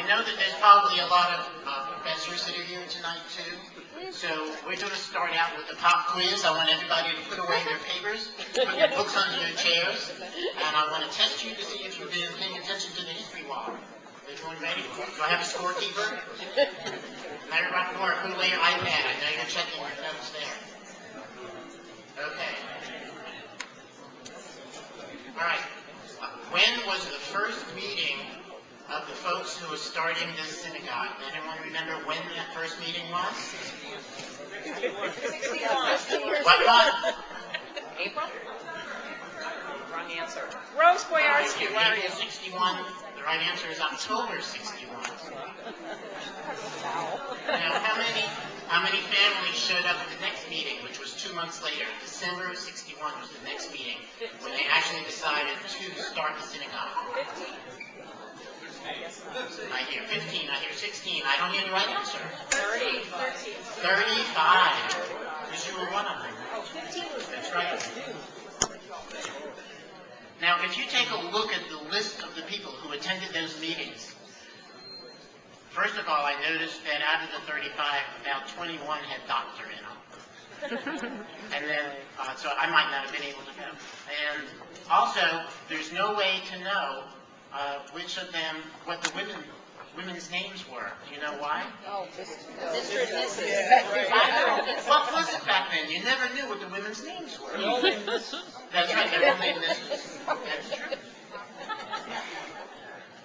I know that there's probably a lot of professors that are here tonight too. So we're going to start out with the pop quiz. I want everybody to put away their papers, put your books under your chairs, and I want to test you to see if you've been paying attention to the history wall. Everyone ready? Do I have a scorekeeper? Larry Rockmore, put away your iPad. I know you're checking your notes there. Okay. All right. When was the first meeting of the folks who were starting this synagogue? Anyone remember when that first meeting was? 61. What month? April? Wrong answer. Rose Boyarsky. April 61. The right answer is October 61. Now, how many families showed up at the next meeting, which was 2 months later? December of 61 was the next meeting when they actually decided to start the synagogue. 15. I hear 15, I hear 16. I don't hear the right answer. 30. 35. Because you were one of them. Oh, 15 was That's right. Now, if you take a look at the list of the people who attended those meetings, first of all, I noticed that out of the 35, about 21 had doctor in them. And then, so I might not have been able to go. And also, there's no way to know which of them, what the women's names were. Do you know why? Oh, Mr. and Mrs. What was it back then? You never knew what the women's names were. That's right, they're all named Mrs. That's true.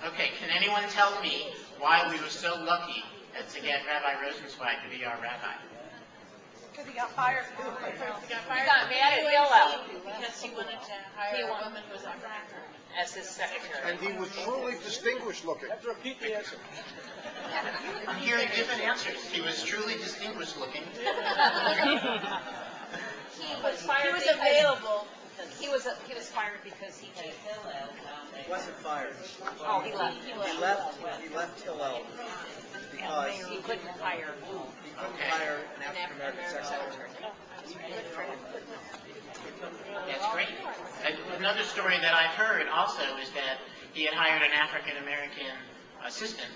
Okay, can anyone tell me why we were so lucky to get Rabbi Rosenzweig to be our rabbi? Because he got fired. He got mad at Hillel Because he wanted to hire a woman who was a cracker. as his secretary. And he was truly distinguished looking. Repeat the answer. I'm hearing different answers. He was truly distinguished looking. He was fired. He was because- available. He was fired because he did. He wasn't fired. Oh, he left. He left Hillel because He couldn't hire. he couldn't hire an African American secretary. Good for him. That's great. Another story that I've heard also is that he had hired an African American assistant,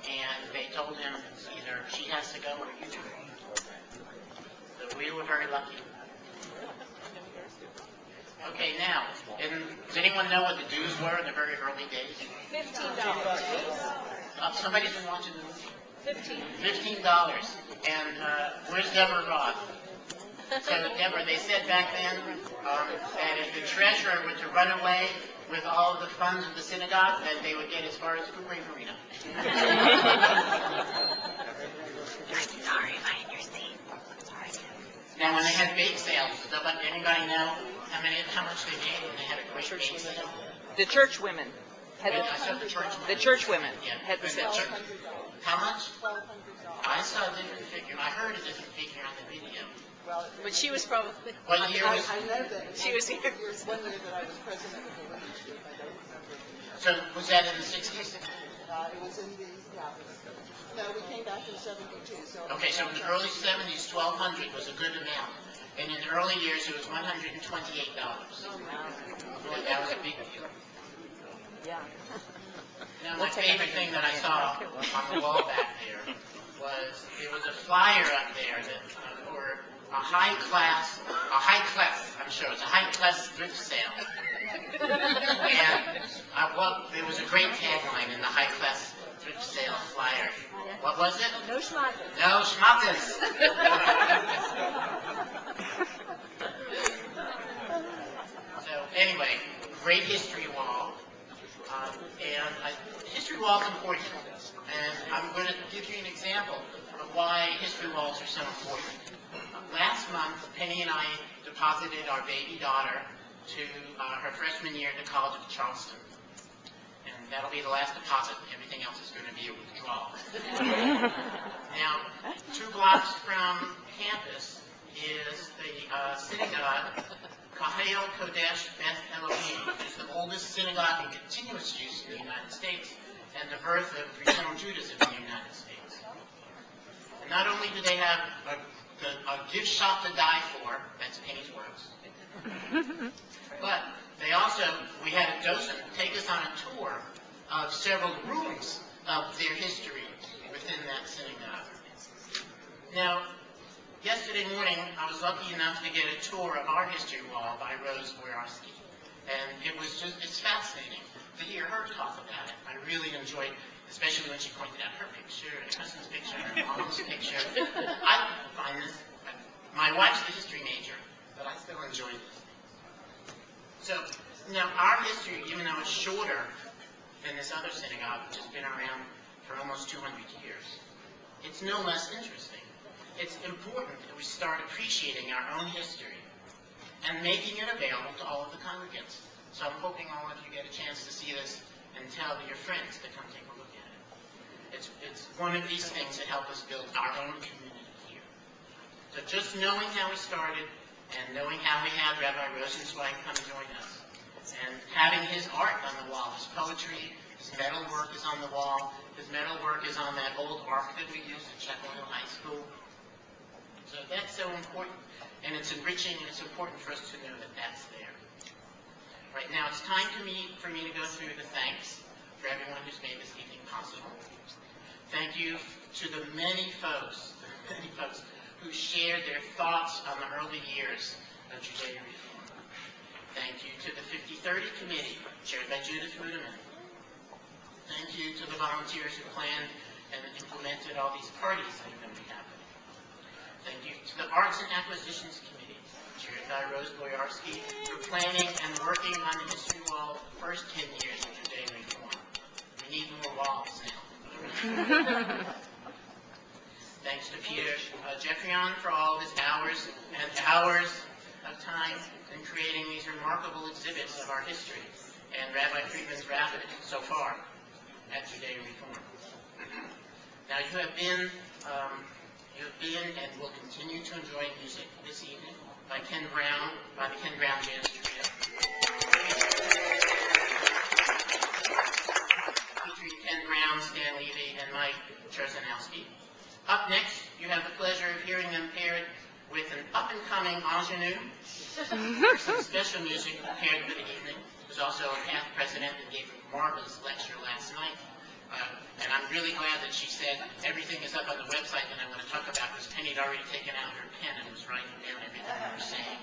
and they told him either she has to go or you do. So we were very lucky. Okay, now, does anyone know what the dues were in the very early days? $15. Somebody's been watching the movie. 15. $15. And where's Deborah Roth? So, Deborah, they said back then that if the treasurer were to run away with all of the funds of the synagogue, then they would get as far as Cooper Arena. Sorry if I understand. Now, when they had bake sales, does anybody know how much they made when they had a great bake sale? The church women. I saw the church. The church women Yeah. had the sales. How much? I saw a different figure. I heard a different figure on the video. But she was probably. What year was? I know that. She was here. It was 1 year that I was president of the women's group. I don't remember. So was that in the 60s? It was in the, no, we came back in 72. So Okay, so in the early 70s, 1,200 was a good amount. And in the early years, it was $128. Boy, that was a big deal. Yeah. Now, my favorite thing that I saw on the wall back there was a flyer up there that for a high class, I'm sure it's a high class thrift sale. And there was a great tagline in the high class thrift sale flyer. What was it? no schmackers. No schmackers. So anyway, great history wall. History wall is important. And I'm going to give you an example of why history walls are so important. Last month, Penny and I deposited our baby daughter to her freshman year at the College of Charleston. And that'll be the last deposit. Everything else is going to be a withdrawal. Now, 2 blocks from campus is the synagogue, Kahal Kodesh Beth Elohim, which is the oldest synagogue in continuous use in the United States and the birth of Reform Judaism in the United States. And not only do they have a gift shop to die for, that's Penny's words, but we had a docent take us on a tour of several rooms of their history within that synagogue. Now, yesterday morning, I was lucky enough to get a tour of our history wall by Rose Boyarsky. And it's fascinating to hear her talk about it. I really enjoyed, especially when she pointed out her picture, and her husband's picture, and her mom's picture. I find this, my wife's the history major, but I still enjoy this. So, now our history, even though it's shorter than this other synagogue, which has been around for almost 200 years, it's no less interesting. It's important that we start appreciating our own history and making it available to all of the congregants. So I'm hoping all of you get a chance to see this and tell your friends to come take a look at it. It's one of these things that help us build our own community here. So just knowing how we started and knowing how we had Rabbi Rosenzweig come join us, and having his art on the wall, his poetry, his metal work is on the wall. His metal work is on that old ark that we used at Chapel Hill High School. So that's so important, and it's enriching, and it's important for us to know that that's there. Right now, it's time for me to go through the thanks for everyone who's made this evening possible. Thank you to the many folks who shared their thoughts on the early years of Judeo Reform. Thank you to the 50/30 committee, chaired by Judith Ruderman. Thank you to the volunteers who planned and implemented all these parties that are going to be happening. Thank you to the Arts and Acquisitions Committee, chaired by Rose Boyarsky, for planning and working on the history wall the first 10 years of Judeo Reform. We need more walls now. Thanks to Peter Jeffrion for all his hours and hours of time in creating these remarkable exhibits of our history, and Rabbi Friedman's rabbit so far at Judeo Reform. Now you have been and will continue to enjoy music this evening by the Ken Brown Jazz Trio, featuring Ken Brown, Stan Levy, and Mike Cherzanowski. Up next, you have the pleasure of hearing them paired with an up-and-coming ingenue, some special music prepared for the evening. Who's also a past president and gave a marvelous lecture last night. And I'm really glad that she said everything is up on the website that I want to talk about, because Penny had already taken out her pen and was writing down everything we were saying.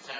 So